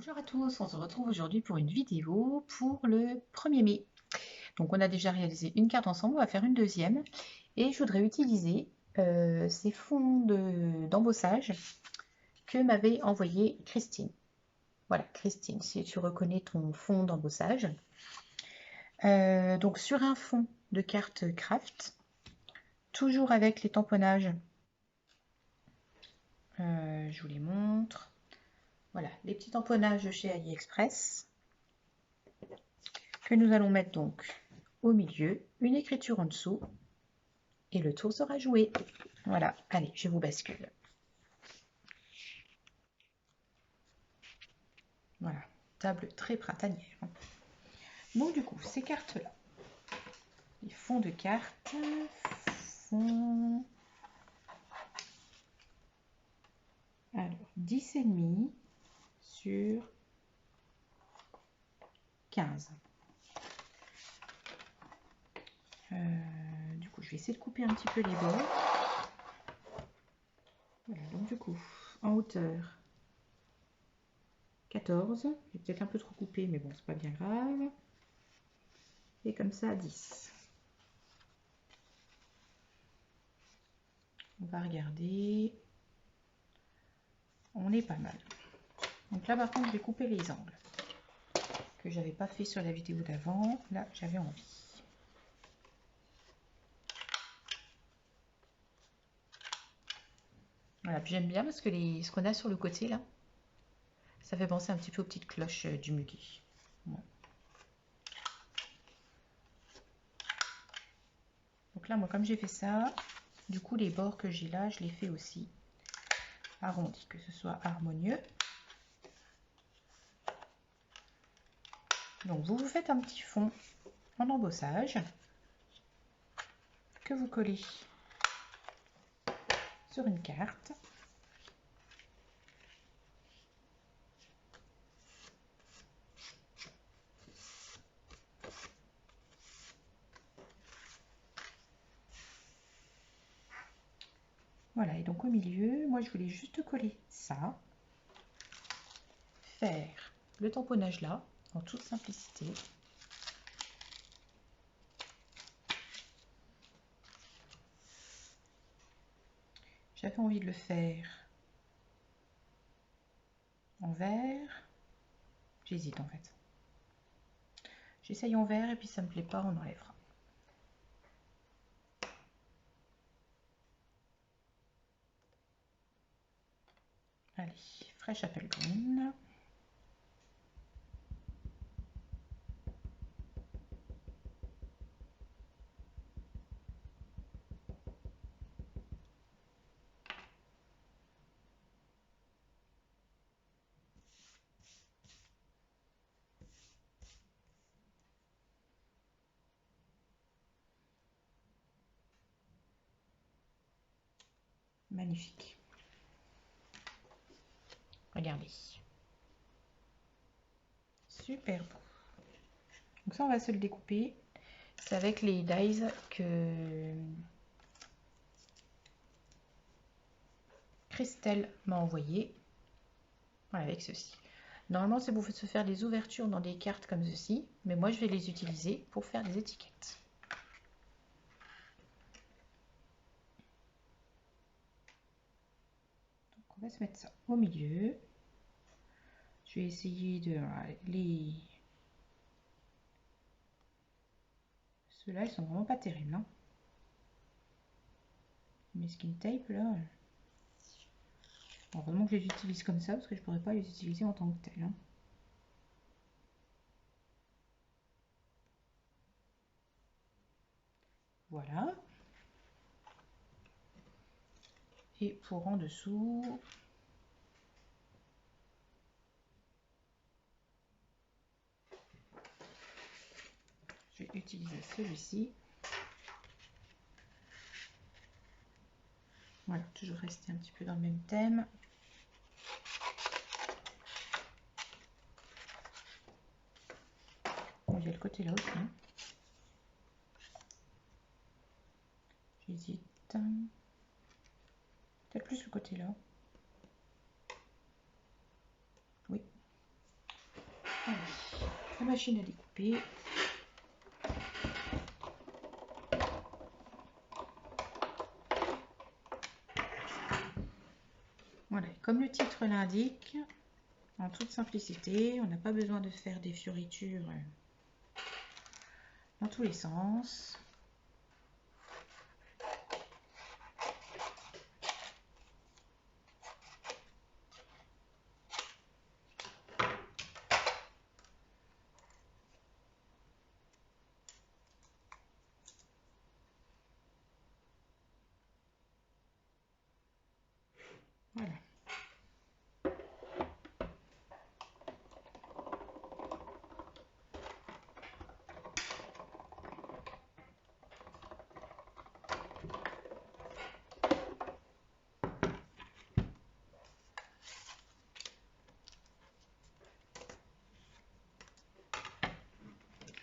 Bonjour à tous, on se retrouve aujourd'hui pour une vidéo pour le 1er mai. Donc on a déjà réalisé une carte ensemble, on va faire une deuxième. Et je voudrais utiliser ces fonds d'embossage que m'avait envoyé Christine. Voilà, Christine, si tu reconnais ton fond d'embossage. Donc sur un fond de carte craft, toujours avec les tamponnages, je vous les montre. Voilà, les petits tamponnages de chez AliExpress que nous allons mettre donc au milieu, une écriture en dessous et le tour sera joué. Voilà, allez, je vous bascule. Voilà, table très printanière. Donc du coup, ces cartes-là, les fonds de cartes font alors 10,5 sur 15. Du coup, je vais essayer de couper un petit peu les bords. Voilà, donc du coup, en hauteur 14. J'ai peut-être un peu trop coupé, mais bon, c'est pas bien grave. Et comme ça, 10. On va regarder. On est pas mal. Donc là, par contre, je vais couper les angles que j'avais pas fait sur la vidéo d'avant. Là, j'avais envie. Voilà, puis j'aime bien parce que ce qu'on a sur le côté là, ça fait penser un petit peu aux petites cloches du muguet. Bon. Donc là, moi, comme j'ai fait ça, du coup, les bords que j'ai là, je les fais aussi arrondis, que ce soit harmonieux. Donc, vous vous faites un petit fond en embossage que vous collez sur une carte. Voilà, et donc au milieu, moi, je voulais juste coller ça, faire le tamponnage là, en toute simplicité. J'avais envie de le faire en vert. J'hésite en fait. J'essaye en vert et puis ça me plaît pas, on enlèvera. Allez, fraîche Apple Green. Magnifique. Regardez. Super beau. Donc ça, on va se le découper. C'est avec les dies que Christelle m'a envoyé. Voilà, avec ceci. Normalement, c'est pour se faire des ouvertures dans des cartes comme ceci. Mais moi, je vais les utiliser pour faire des étiquettes. Donc, on va se mettre ça au milieu. Je vais essayer de les... Ceux-là, ils sont vraiment pas terribles. Hein. Mais skin tape, là... Heureusement que je les utilise comme ça, parce que je pourrais pas les utiliser en tant que tel. Hein. Voilà. Et pour en dessous... je vais utiliser celui-ci. Voilà, toujours rester un petit peu dans le même thème. Bon, il y a le côté là aussi. Hein. J'hésite. Peut-être plus le côté là. Oui. la machine à découper. Voilà, comme le titre l'indique, en toute simplicité, on n'a pas besoin de faire des fioritures dans tous les sens. Voilà.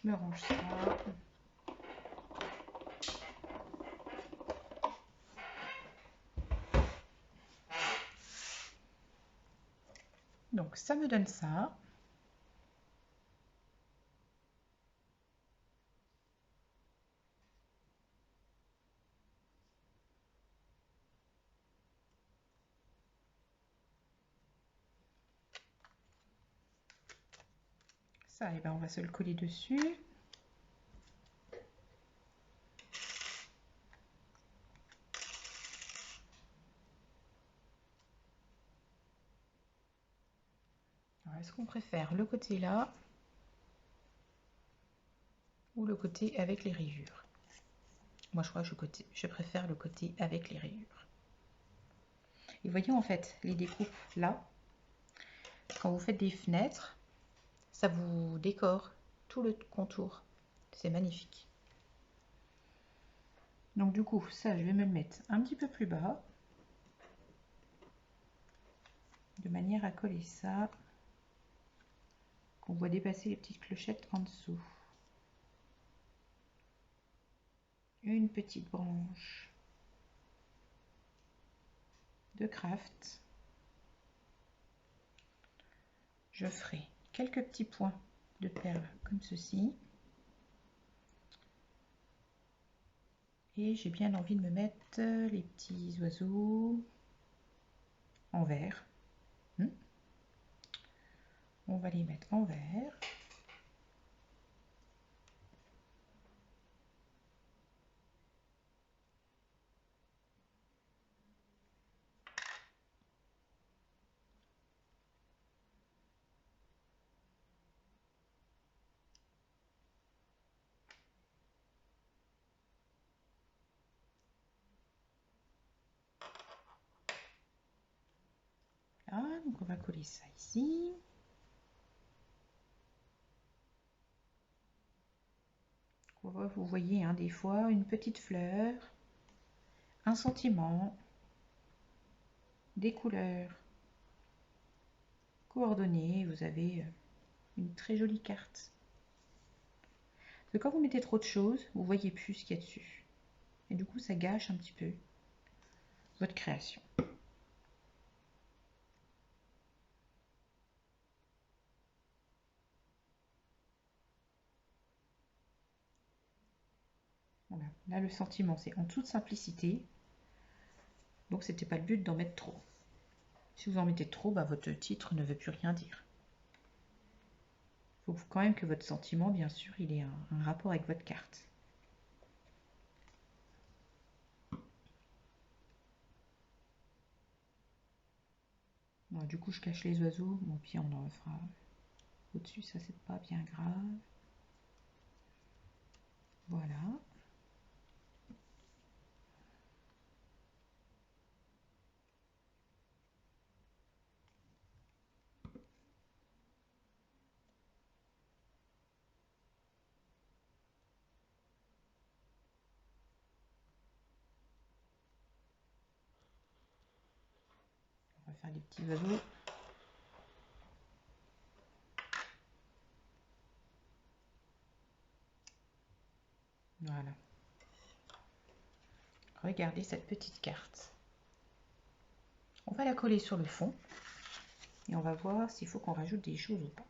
Je me range ça. Donc ça me donne ça. Ça, et ben on va se le coller dessus. Est-ce qu'on préfère le côté là ou le côté avec les rayures? Moi, je crois que je préfère le côté avec les rayures. Et voyez en fait les découpes là, quand vous faites des fenêtres, ça vous décore tout le contour. C'est magnifique. Donc du coup, ça, je vais me le mettre un petit peu plus bas, de manière à coller ça, qu'on voit dépasser les petites clochettes en dessous. Une petite branche de craft. Je ferai quelques petits points de perles comme ceci. Et j'ai bien envie de me mettre les petits oiseaux en vert. On va les mettre en vert. Là, donc on va coller ça ici. Vous voyez hein, des fois une petite fleur, un sentiment, des couleurs coordonnées. Vous avez une très jolie carte. Parce que quand vous mettez trop de choses, vous voyez plus ce qu'il y a dessus. Et du coup, ça gâche un petit peu votre création. Voilà. Là, le sentiment, c'est en toute simplicité. Donc, c'était pas le but d'en mettre trop. Si vous en mettez trop, bah, votre titre ne veut plus rien dire. Il faut quand même que votre sentiment, bien sûr, il ait un rapport avec votre carte. Bon, du coup, je cache les oiseaux. Bon, puis on en fera au-dessus, ça c'est pas bien grave. Voilà. On va faire des petits oiseaux. Voilà. Regardez cette petite carte. On va la coller sur le fond et on va voir s'il faut qu'on rajoute des choses ou pas.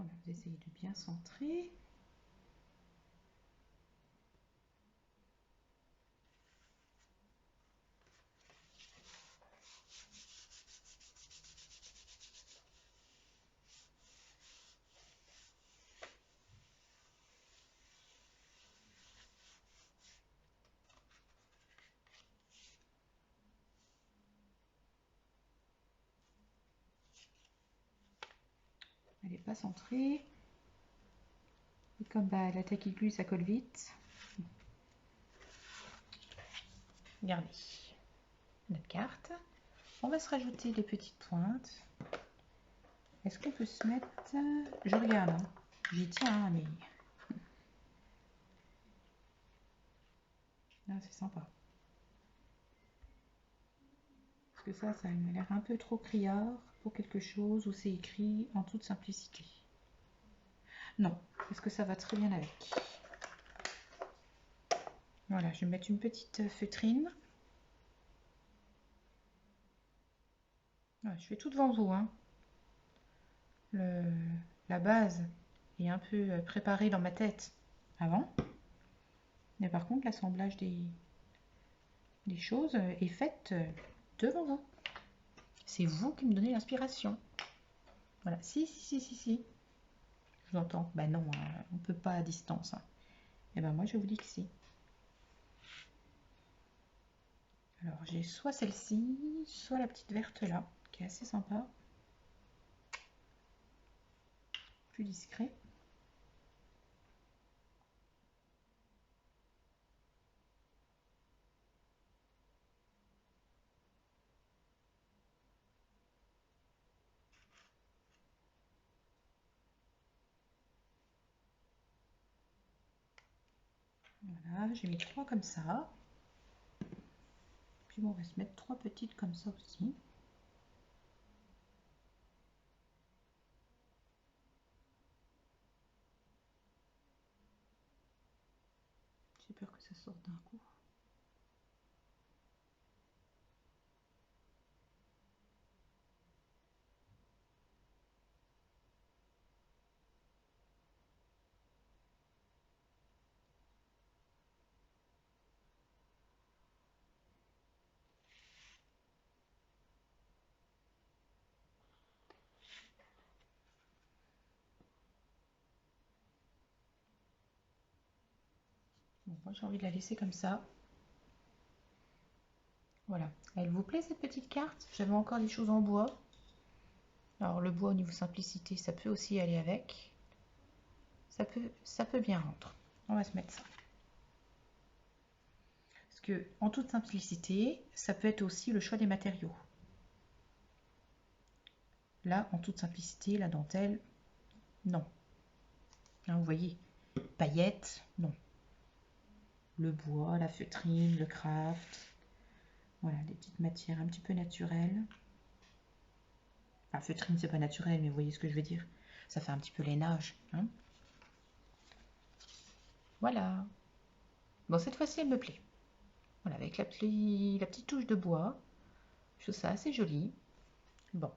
Voilà, vous essayez de bien centrer. Elle n'est pas centrée. Et comme bah, la taille qui glue, ça colle vite. Regardez notre carte. On va se rajouter des petites pointes. Est-ce qu'on peut se mettre... Je regarde, hein. J'y tiens, hein, mais... Ah, c'est sympa. Parce que ça a l'air un peu trop criard pour quelque chose où c'est écrit en toute simplicité. Non, parce que ça va très bien avec. Voilà, je vais mettre une petite feutrine. Voilà, je fais tout devant vous, hein. La base est un peu préparée dans ma tête avant. Mais par contre, l'assemblage des choses est fait devant vous. C'est vous qui me donnez l'inspiration. Voilà, si. Je vous entends. Ben non, on ne peut pas à distance. Hein. Et ben moi, je vous dis que si. Alors, j'ai soit celle-ci, soit la petite verte là, qui est assez sympa. Plus discret. Voilà, j'ai mis 3 comme ça. Puis bon, on va se mettre 3 petites comme ça aussi. J'ai peur que ça sorte d'un coup. Bon, moi j'ai envie de la laisser comme ça. Voilà. Elle vous plaît cette petite carte? J'avais encore des choses en bois. Alors le bois au niveau simplicité, ça peut aussi aller avec. Ça peut bien rentrer. On va se mettre ça. Parce que en toute simplicité, ça peut être aussi le choix des matériaux. Là, en toute simplicité, la dentelle, non. Hein, vous voyez, paillettes, non. Le bois, la feutrine, le craft. Voilà, des petites matières un petit peu naturelles. Enfin, feutrine, c'est pas naturel, mais vous voyez ce que je veux dire. Ça fait un petit peu lainage. Hein. Voilà. Bon, cette fois-ci, elle me plaît. Voilà, avec la petite touche de bois. Je trouve ça assez joli. Bon.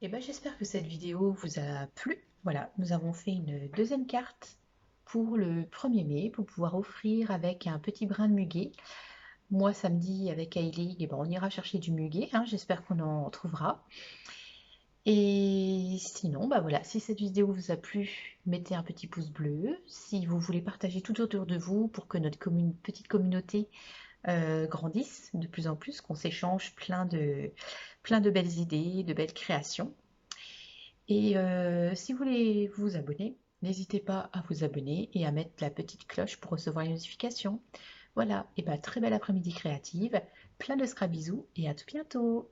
Et ben, j'espère que cette vidéo vous a plu. Voilà, nous avons fait une deuxième carte pour le 1er mai pour pouvoir offrir avec un petit brin de muguet. Moi, samedi, avec Hailey, eh ben, on ira chercher du muguet. Hein, j'espère qu'on en trouvera. Et sinon, bah voilà, si cette vidéo vous a plu, mettez un petit pouce bleu. Si vous voulez partager tout autour de vous pour que notre petite communauté grandisse de plus en plus, qu'on s'échange plein de belles idées, de belles créations. Et si vous voulez vous abonner, n'hésitez pas à vous abonner et à mettre la petite cloche pour recevoir les notifications. Voilà, et bah très bel après-midi créative, plein de scrabisous et à tout bientôt.